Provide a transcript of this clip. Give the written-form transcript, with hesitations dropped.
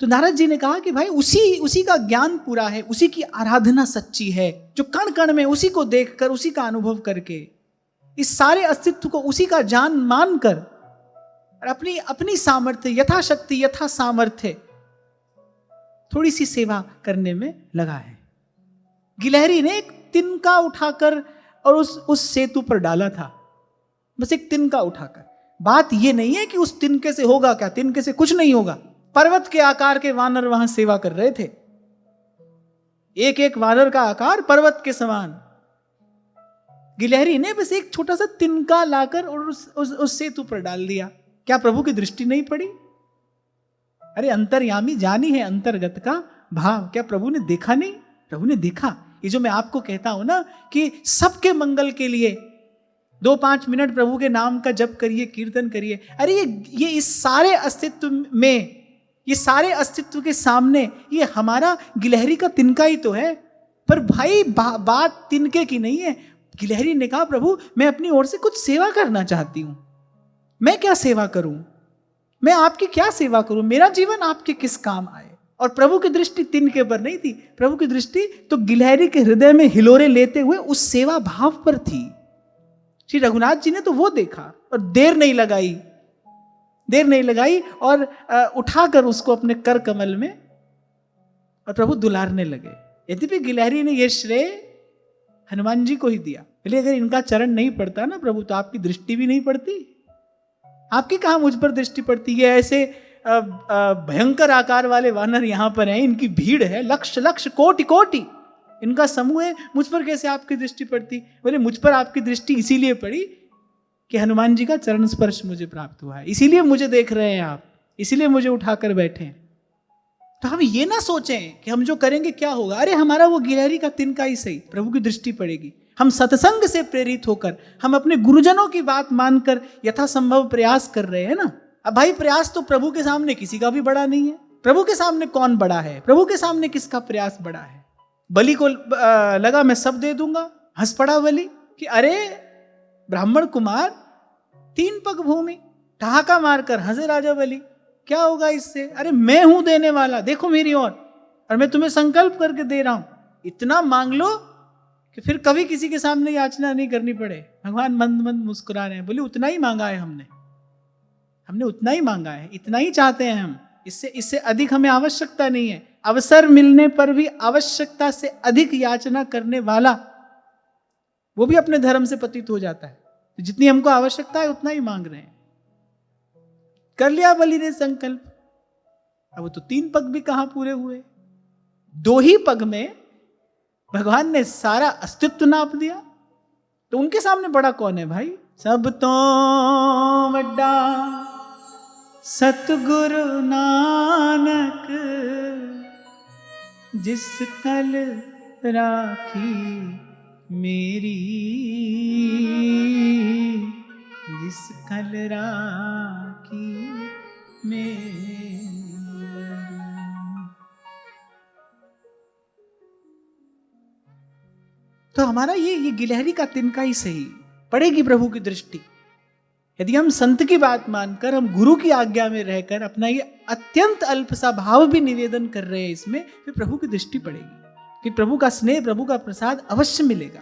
तो नारद जी ने कहा कि भाई उसी का ज्ञान पूरा है, उसी की आराधना सच्ची है, जो कण कण में उसी को देखकर, उसी का अनुभव करके, इस सारे अस्तित्व को उसी का जान मान कर और अपनी अपनी सामर्थ्य, यथाशक्ति यथा सामर्थ्य थोड़ी सी सेवा करने में लगा है। गिलहरी ने एक तिनका उठाकर और उस सेतु पर डाला था, बस एक तिनका उठाकर। बात यह नहीं है कि उस तिनके से होगा क्या, तिनके से कुछ नहीं होगा। पर्वत के आकार के वानर वहां सेवा कर रहे थे, एक एक वानर का आकार पर्वत के समान। गिलहरी ने बस एक छोटा सा तिनका लाकर और उस सेतु पर डाल दिया। क्या प्रभु की दृष्टि नहीं पड़ी? अरे अंतर्यामी जानी है अंतर्गत का भाव, क्या प्रभु ने देखा नहीं? प्रभु ने देखा। ये जो मैं आपको कहता हूं ना कि सबके मंगल के लिए 2-5 मिनट प्रभु के नाम का जप करिए, कीर्तन करिए। अरे ये इस सारे अस्तित्व में, ये सारे अस्तित्व के सामने ये हमारा गिलहरी का तिनका ही तो है। पर भाई बात तिनके की नहीं है। गिलहरी ने कहा प्रभु मैं अपनी ओर से कुछ सेवा करना चाहती हूं, मैं क्या सेवा करूं, मैं आपकी क्या सेवा करूं, मेरा जीवन आपके किस काम आए। और प्रभु की दृष्टि तिनके पर नहीं थी, प्रभु की दृष्टि तो गिलहरी के हृदय में हिलोरे लेते हुए उस सेवा भाव पर थी। श्री रघुनाथ जी ने तो वो देखा और देर नहीं लगाई और उठाकर उसको अपने कर कमल में और प्रभु दुलारने लगे। यद्यपि गिलहरी ने यह श्रेय हनुमान जी को ही दिया, इसलिए अगर इनका चरण नहीं पड़ता ना प्रभु, तो आपकी दृष्टि भी नहीं पड़ती। आपकी कहां मुझ पर दृष्टि पड़ती है? ऐसे भयंकर आकार वाले वानर यहां पर हैं, इनकी भीड़ है, लक्ष लक्ष कोटि कोटि इनका समूह है, मुझ पर कैसे आपकी दृष्टि पड़ती? बोले मुझ पर आपकी दृष्टि इसीलिए पड़ी कि हनुमान जी का चरण स्पर्श मुझे प्राप्त हुआ है, इसीलिए मुझे देख रहे हैं आप, इसीलिए मुझे उठाकर बैठे। तो हम ये ना सोचें कि हम जो करेंगे क्या होगा। अरे हमारा वो गिलहरी का तिनका ही सही, प्रभु की दृष्टि पड़ेगी। हम सत्संग से प्रेरित होकर, हम अपने गुरुजनों की बात मानकर यथासंभव प्रयास कर रहे हैं ना। अब भाई प्रयास तो प्रभु के सामने किसी का भी बड़ा नहीं है। प्रभु के सामने कौन बड़ा है? प्रभु के सामने किसका प्रयास बड़ा है? बलि को लगा मैं सब दे दूंगा, हंस पड़ा बलि कि अरे ब्राह्मण कुमार 3 पग भूमि, ठहाका मारकर हंसे राजा बलि, क्या होगा इससे? अरे मैं हूं देने वाला, देखो मेरी और मैं तुम्हें संकल्प करके दे रहा हूं, इतना मांग लो कि फिर कभी किसी के सामने याचना नहीं करनी पड़े। भगवान मंद मंद मुस्कुरा रहे हैं, बोले उतना ही मांगा है हमने उतना ही मांगा है, इतना ही चाहते हैं हम, इससे अधिक हमें आवश्यकता नहीं है। अवसर मिलने पर भी आवश्यकता से अधिक याचना करने वाला वो भी अपने धर्म से पतित हो जाता है। तो जितनी हमको आवश्यकता है उतना ही मांग रहे हैं। कर लिया बलि ने संकल्प। अब तो 3 पग भी कहां पूरे हुए, 2 ही पग में भगवान ने सारा अस्तित्व नाप दिया। तो उनके सामने बड़ा कौन है भाई? सब तो वड्डा सतगुरु नानक, जिस कल राखी मेरी, जिस कल राखी मेरी। तो हमारा ये गिलहरी का तिनका ही सही पड़ेगी प्रभु की दृष्टि। यदि हम संत की बात मानकर, हम गुरु की आज्ञा में रहकर अपना ये अत्यंत अल्प सा भाव भी निवेदन कर रहे हैं इसमें, फिर प्रभु की दृष्टि पड़ेगी कि प्रभु का स्नेह, प्रभु का प्रसाद अवश्य मिलेगा।